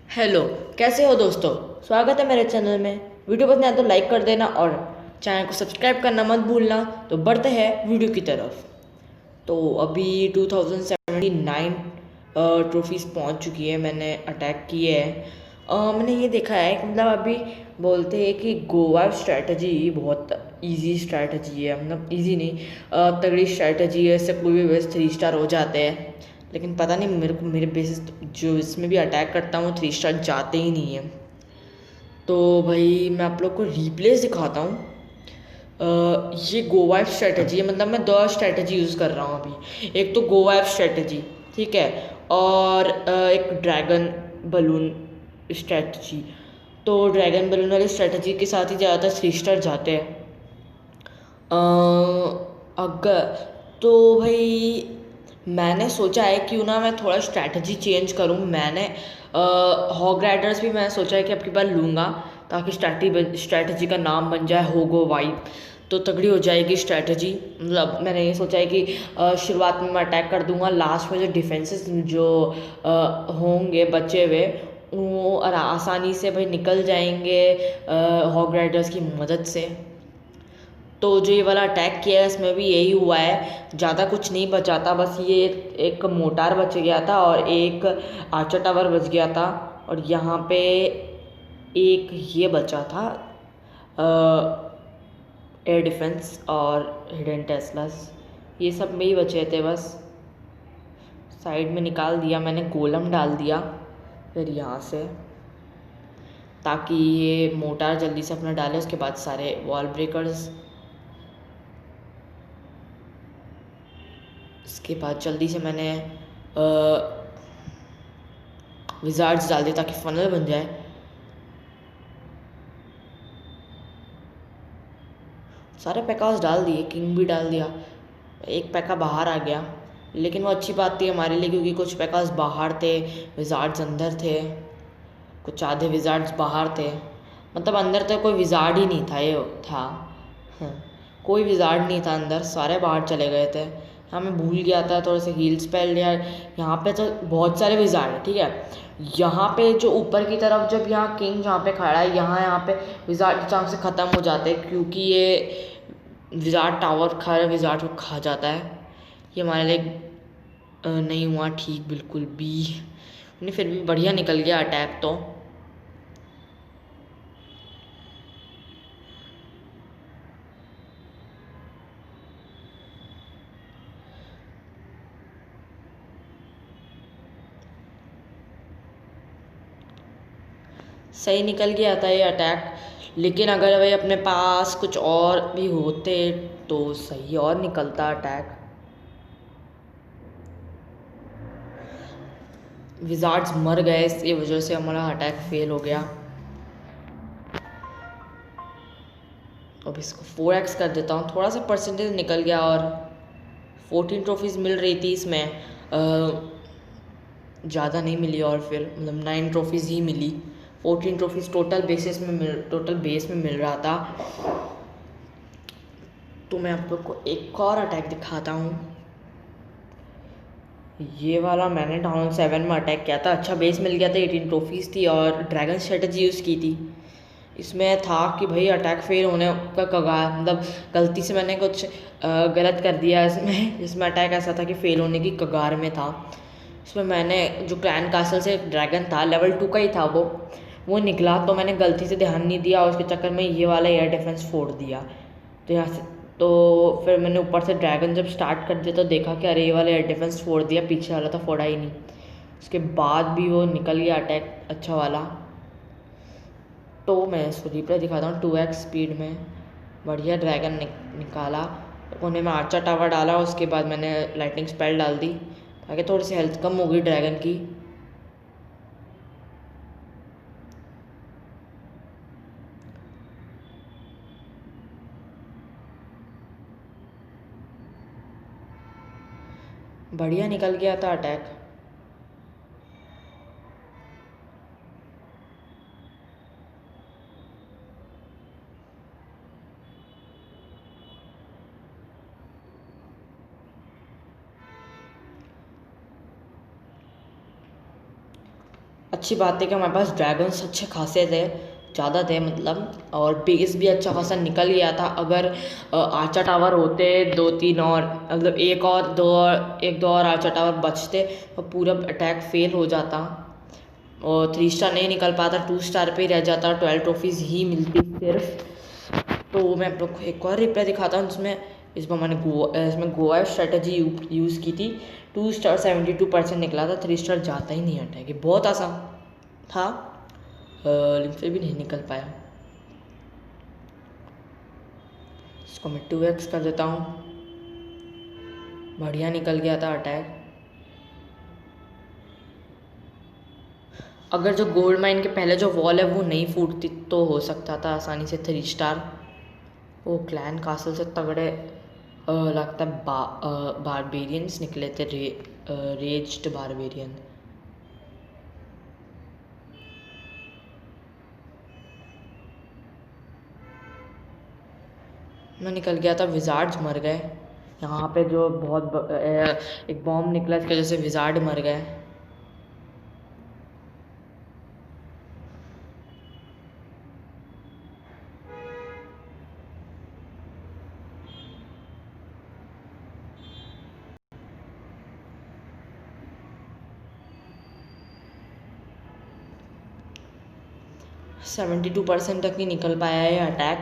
Hello. कैसे हो दोस्तों? स्वागत है मेरे चैनल में। वीडियो पसंद आए तो लाइक कर देना और चैनल को सब्सक्राइब करना मत भूलना। तो बढ़ते हैं वीडियो की तरफ। तो अभी 2079 ट्रॉफीज़ पहुंच चुकी है, मैंने अटैक किए हैं। मैंने ये देखा है कि मतलब अभी बोलते हैं कि गोवा स्ट्रैटेजी बहुत इजी स्ट्रैटेजी है, मतलब इजी नहीं, तगड़ी स्ट्रैटेजी है, इससे कोई भी बेस 3 स्टार हो जाते हैं। लेकिन पता नहीं मेरे को, मेरे बेसिस जो इसमें भी अटैक करता हूँ 3 स्टार जाते ही नहीं है। तो भाई मैं आप लोग को रिप्लेस दिखाता हूँ। ये गोवा स्ट्रैटेजी है, मतलब मैं 2 स्ट्रैटेजी यूज़ कर रहा हूँ अभी। एक तो गोवा स्ट्रैटेजी, ठीक है, और एक ड्रैगन बलून स्ट्रैटेजी। तो ड्रैगन बलून वाली स्ट्रैटेजी के साथ ही ज़्यादातर 3 स्टार जाते हैं। अगर तो भाई मैंने सोचा है क्यों ना मैं थोड़ा स्ट्रैटेजी चेंज करूं। मैंने हॉग राइडर्स भी मैंने सोचा है कि अब की बार लूँगा, ताकि स्ट्रैटेजी का नाम बन जाए होगो वाइब। तो तगड़ी हो जाएगी स्ट्रैटेजी। मतलब मैंने ये सोचा है कि शुरुआत में मैं अटैक कर दूंगा, लास्ट में जो डिफेंसेस जो होंगे बचे हुए वो आसानी से भाई निकल जाएंगे हॉग राइडर्स की मदद से। तो जो ये वाला अटैक किया है इसमें भी यही हुआ है, ज़्यादा कुछ नहीं बचा था, बस ये एक मोटार बच गया था और एक आर्चर टावर बच गया था। और यहाँ पे एक ये बचा था एयर डिफेंस और हिडन टेस्लास, ये सब में ही बचे थे बस। साइड में निकाल दिया मैंने, गोलम डाल दिया फिर यहाँ से, ताकि ये मोटार जल्दी से अपना डाले। उसके बाद सारे वॉल ब्रेकर्स, इसके बाद जल्दी से मैंने विजार्ड्स डाल दिए ताकि फनल बन जाए। सारे पैकास डाल दिए, किंग भी डाल दिया। एक पैका बाहर आ गया, लेकिन वो अच्छी बात थी हमारे लिए, क्योंकि कुछ पैकास बाहर थे, विजार्ड्स अंदर थे। कुछ आधे विजार्ड्स बाहर थे, मतलब अंदर तो कोई विजार्ड ही नहीं था, ये था। हाँ, कोई विजार्ड नहीं था अंदर, सारे बाहर चले गए थे। हाँ, मैं भूल गया था, थोड़े से हील स्पेल यार। यहाँ पे तो बहुत सारे विजार्ड है, ठीक है। यहाँ पे जो ऊपर की तरफ, जब यहाँ किंग जहाँ पे खड़ा है, यहाँ पे विजार्ड चांस से ख़त्म हो जाते हैं, क्योंकि ये विजार्ड टावर खा विजार्ड को खा जाता है। ये हमारे लिए नहीं हुआ ठीक बिल्कुल भी नहीं, फिर भी बढ़िया निकल गया अटैक तो। सही निकल गया था ये अटैक, लेकिन अगर भाई अपने पास कुछ और भी होते तो सही और निकलता अटैक। विजार्ड्स मर गए, इसकी वजह से हमारा अटैक फेल हो गया। अब इसको 4x कर देता हूँ, थोड़ा सा परसेंटेज निकल गया। और 14 ट्रॉफीज़ मिल रही थी इसमें, ज़्यादा नहीं मिली, और फिर मतलब 9 ट्रॉफीज़ ही मिली। 14 ट्रॉफीज़ टोटल बेस में मिल रहा था। तो मैं आप लोग को एक और अटैक दिखाता हूँ। ये वाला मैंने टाउन 7 में अटैक किया था, अच्छा बेस मिल गया था, 18 ट्रॉफीज़ थी और ड्रैगन स्ट्रेटजी यूज़ की थी। इसमें था कि भाई अटैक फेल होने का कगार, मतलब गलती से मैंने कुछ गलत कर दिया इसमें, जिसमें अटैक ऐसा था कि फेल होने की कगार में था। इसमें मैंने जो क्लैन कासल से ड्रैगन था, लेवल 2 का ही था वो निकला, तो मैंने गलती से ध्यान नहीं दिया और उसके चक्कर में ये वाला एयर डिफेंस फोड़ दिया। तो यहाँ से तो फिर मैंने ऊपर से ड्रैगन जब स्टार्ट कर दिया तो देखा कि अरे ये वाला एयर डिफेंस फोड़ दिया, पीछे वाला तो फोड़ा ही नहीं। उसके बाद भी वो निकल गया अटैक अच्छा वाला। तो मैं इसको रिप्ले दिखाता हूँ 2x स्पीड में, बढ़िया ड्रैगन निकाला। कोने में आर्चर टावर डाला, उसके बाद मैंने लाइटनिंग स्पेल डाल दी ताकि थोड़ी सी हेल्थ कम हो गई ड्रैगन की। बढ़िया निकल गया था अटैक। अच्छी बात है कि हमारे पास ड्रैगन्स अच्छे खासे थे, ज़्यादा थे मतलब, और बेस भी अच्छा खासा निकल गया था। अगर आर्चर टावर होते 2-3 और, मतलब एक दो और आर्चर टावर बचते तो पूरा अटैक फेल हो जाता और 3 स्टार नहीं निकल पाता, 2 स्टार पे ही रह जाता, 12 ट्रॉफीज़ ही मिलती सिर्फ। तो मैं आप लोग को एक और रिप्लाई दिखाता हूँ जिसमें इसमें गोवा स्ट्रेटजी यूज़ की थी। 2 स्टार 72% निकला था, 3 स्टार जाता ही नहीं अटैक, ये बहुत आसान था, लेकिन फिर भी नहीं निकल पाया। इसको मैं 2x कर देता हूँ, बढ़िया निकल गया था अटैक। अगर जो गोल्ड माइन के पहले जो वॉल है वो नहीं फूटती तो हो सकता था आसानी से 3 स्टार। वो क्लैन कासल से तगड़े लगता है बारबेरियंस निकले थे, रेज्ड बारबेरियन। मैं निकल गया था, विजार्ड्स मर गए। यहाँ पे जो एक बॉम्ब निकला इसकी वजह से विजार्ड मर गए। सेवेंटी 2% तक नहीं निकल पाया है अटैक।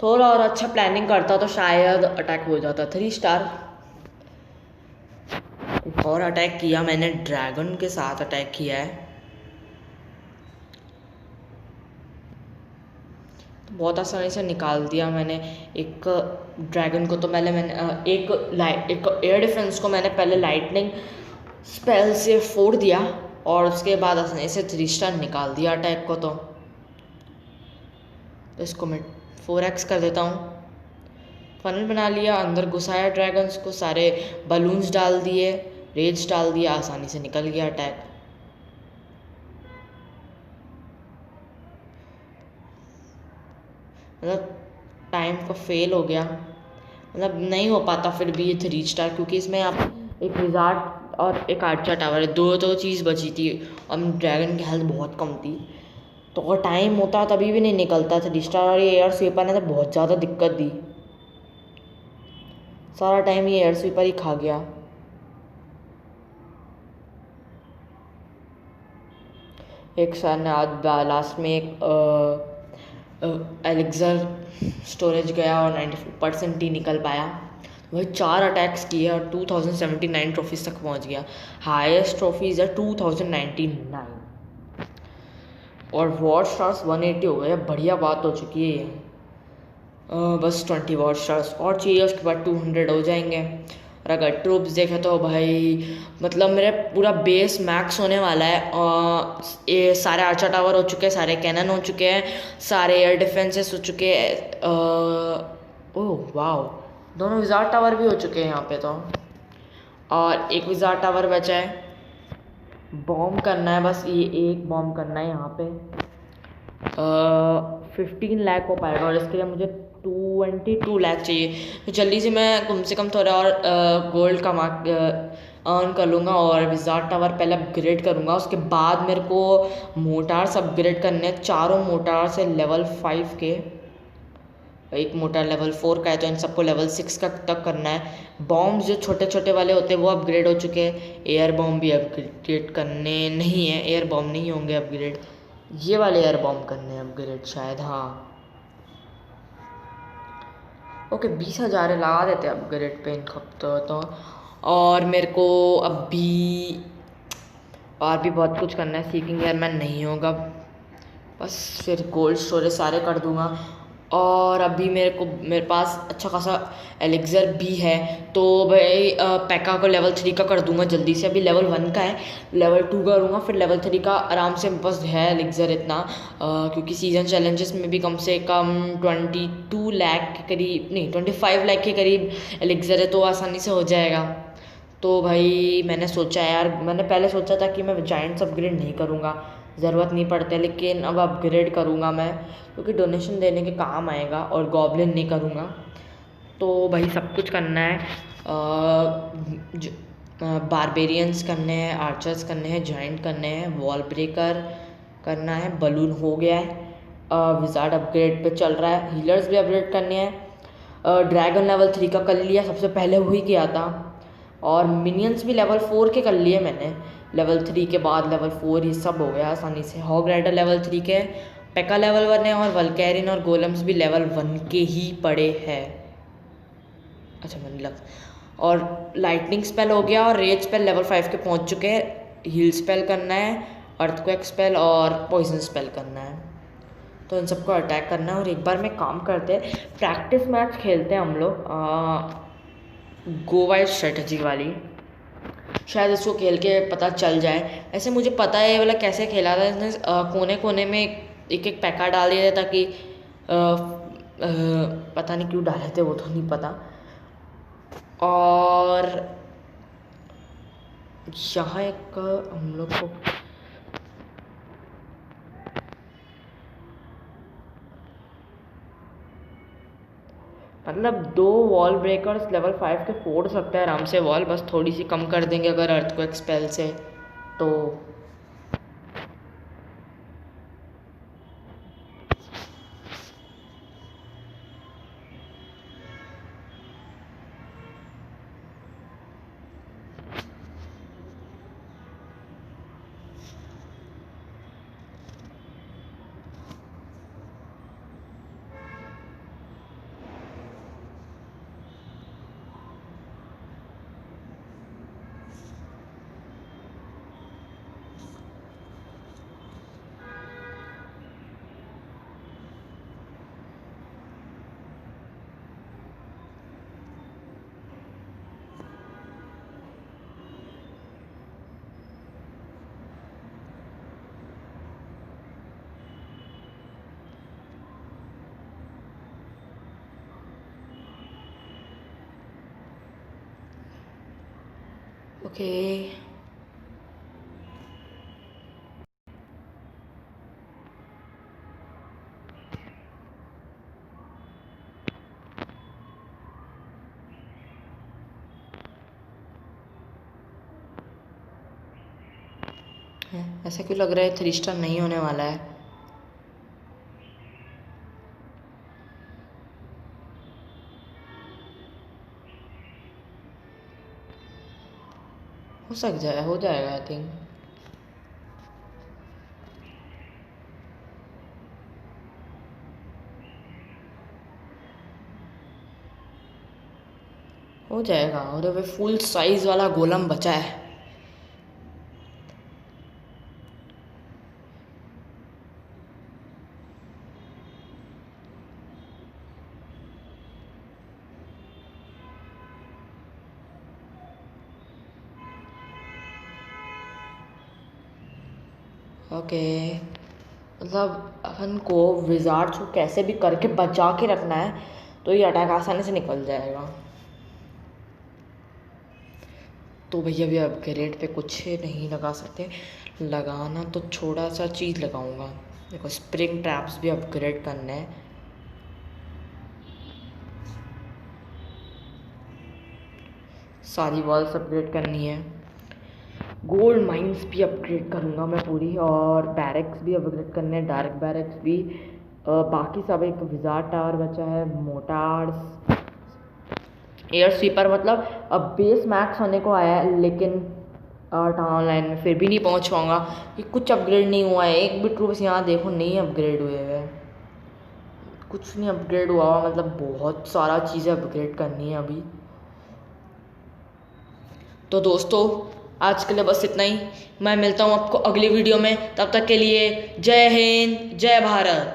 थोड़ा और अच्छा प्लानिंग करता तो शायद अटैक हो जाता। 3 स्टार। एक और अटैक किया मैंने, ड्रैगन के साथ अटैक किया है, तो बहुत आसानी से निकाल दिया मैंने। एक ड्रैगन को तो मैंने एक एयर डिफेंस को मैंने पहले लाइटनिंग स्पेल से फोड़ दिया और उसके बाद आसानी से 3 स्टार निकाल दिया अटैक को। तो इसको मैं 4x कर देता हूँ। फनल बना लिया, अंदर घुसाया ड्रैगन्स को, सारे बलून्स डाल दिए, रेज डाल दिया, आसानी से निकल गया अटैक। मतलब टाइम का फेल हो गया, मतलब नहीं हो पाता फिर भी ये 3 स्टार, क्योंकि इसमें आप एक विजार्ड और एक आर्चर टावर है, दो चीज़ बची थी और ड्रैगन की हेल्थ बहुत कम थी। तो अगर टाइम होता तभी भी नहीं निकलता 3 स्टार। और ये एयर स्वीपर ने तो बहुत ज़्यादा दिक्कत दी, सारा टाइम ये एयर स्वीपर ही खा गया। एक सर ने आज लास्ट में एक एलेक्जर स्टोरेज गया और 94% ही निकल पाया। वही 4 अटैक्स किए और 2079 ट्रॉफीज तक पहुंच गया। हाईएस्ट ट्रॉफीज है 2099 और वॉर स्टार्स 180 हो गए। बढ़िया बात हो चुकी है ये। बस 20 वॉर स्टार्स और चाहिए, उसके बाद 200 हो जाएंगे। और अगर ट्रूप्स देखें तो भाई मतलब मेरे पूरा बेस मैक्स होने वाला है। ये सारे आर्चर टावर हो चुके हैं, सारे कैनन हो चुके हैं, सारे एयर डिफेंसेस हो चुके हैं। ओह वाह, दोनों विजार्ड टावर भी हो चुके हैं यहाँ पे तो, और एक विजार्ड टावर बचा है। बॉम्ब करना है, बस ये एक बॉम्ब करना है यहाँ पे। 15 लाख हो पाएगा और इसके लिए मुझे 22 लाख चाहिए। तो जल्दी से मैं कम से कम थोड़ा और गोल्ड कमा अर्न कर लूँगा और विजार्ड टावर पहले अपग्रेड करूँगा। उसके बाद मेरे को मोटार्स अपग्रेड करने हैं, चारों मोटार से लेवल 5 के। एक मोटार लेवल 4 का है तो इन सबको लेवल 6 का तक करना है। बॉम्ब्स जो छोटे छोटे वाले होते हैं वो अपग्रेड हो चुके हैं। एयर बॉम्ब भी अपग्रेड करने नहीं है, एयर बॉम्ब नहीं होंगे अपग्रेड, ये वाले एयर बॉम्ब करने हैं अपग्रेड शायद। हाँ ओके, 20,000 लगा देते अपग्रेड पे इन हफ्तों तो। और मेरे को अभी और भी बहुत कुछ करना है। सीकिंग एयरमैन नहीं होगा, बस फिर गोल्ड स्टोरेज सारे कर दूंगा। और अभी मेरे पास अच्छा खासा एलेक्जर भी है, तो भाई पैका को लेवल 3 का कर दूंगा जल्दी से। अभी लेवल 1 का है, लेवल 2 करूँगा, फिर लेवल 3 का आराम से। बस है एलेक्जर इतना, क्योंकि सीजन चैलेंजेस में भी कम से कम 22 लाख के करीब, नहीं 25 लाख के करीब एलेक्जर है, तो आसानी से हो जाएगा। तो भाई मैंने सोचा यार, मैंने पहले सोचा था कि मैं जायंट्स अपग्रेड नहीं करूँगा, ज़रूरत नहीं पड़ते, लेकिन अब अपग्रेड करूँगा मैं, क्योंकि डोनेशन देने के काम आएगा। और गॉब्लिन नहीं करूँगा, तो भाई सब कुछ करना है। बारबेरियंस करने हैं, आर्चर्स करने हैं, जाइंट करने हैं, वॉल ब्रेकर करना है, बलून हो गया है, विजार्ड अपग्रेड पे चल रहा है, हीलर्स भी अपग्रेड करने हैं, ड्रैगन लेवल 3 का कर लिया, सबसे पहले वही किया था, और मिनियंस भी लेवल 4 के कर लिए मैंने, लेवल 3 के बाद लेवल 4 ये सब हो गया आसानी से। हॉग राइडर लेवल 3 के, पेका लेवल 1 है, और वल्कैरियन और गोलम्स भी लेवल 1 के ही पड़े हैं। अच्छा मन लग, और लाइटनिंग स्पेल हो गया, और रेज स्पेल लेवल 5 के पहुंच चुके हैं। हील स्पेल करना है, अर्थक्वेक स्पेल और पॉइजन स्पेल करना है, तो इन सबको अटैक करना है। और एक बार में काम करते हैं, प्रैक्टिस मैच खेलते हैं हम लोग, गो वाइड स्ट्रेटजी वाली, शायद इसको खेल के पता चल जाए। ऐसे मुझे पता है ये वाला कैसे खेला था, इसने कोने कोने में एक एक पैका डाल दिया था ताकि पता नहीं क्यों डाले थे, वो तो नहीं पता। और यहाँ एक हम लोग को मतलब 2 वॉल ब्रेकर्स लेवल 5 के फोड़ सकते हैं आराम से वॉल, बस थोड़ी सी कम कर देंगे अगर अर्थक्वेक स्पेल से तो। ओके ऐसा क्यों लग रहा है 3 स्टार नहीं होने वाला है? हो जाएगा आई थिंक। हो जाएगा, और वे फुल साइज वाला गोलम बचा है। ओके मतलब अपन को विजार्ड्स को कैसे भी करके बचा के रखना है, तो ये अटैक आसानी से निकल जाएगा। तो भैया भी अपग्रेड पे कुछ नहीं लगा सकते, लगाना तो थोड़ा सा चीज़ लगाऊंगा। देखो स्प्रिंग ट्रैप्स भी अपग्रेड करने हैं, सारी वॉल्स अपग्रेड करनी है, गोल्ड माइंस भी अपग्रेड करूँगा मैं पूरी, और बैरक्स भी अपग्रेड करने हैं, डार्क बैरक्स भी। बाकी सब एक विजार्ड टावर बचा है, मोटार्स, एयर स्वीपर। मतलब अब बेस मैक्स होने को आया है, लेकिन टाउन लाइन में फिर भी नहीं पहुंच पाऊँगा कि कुछ अपग्रेड नहीं हुआ है। एक भी ट्रूप्स यहाँ देखो नहीं अपग्रेड हुए हुए, कुछ नहीं अपग्रेड हुआ, मतलब बहुत सारा चीज़ें अपग्रेड करनी है अभी। तो दोस्तों आज के लिए बस इतना ही, मैं मिलता हूँ आपको अगली वीडियो में, तब तक के लिए जय हिंद जय भारत।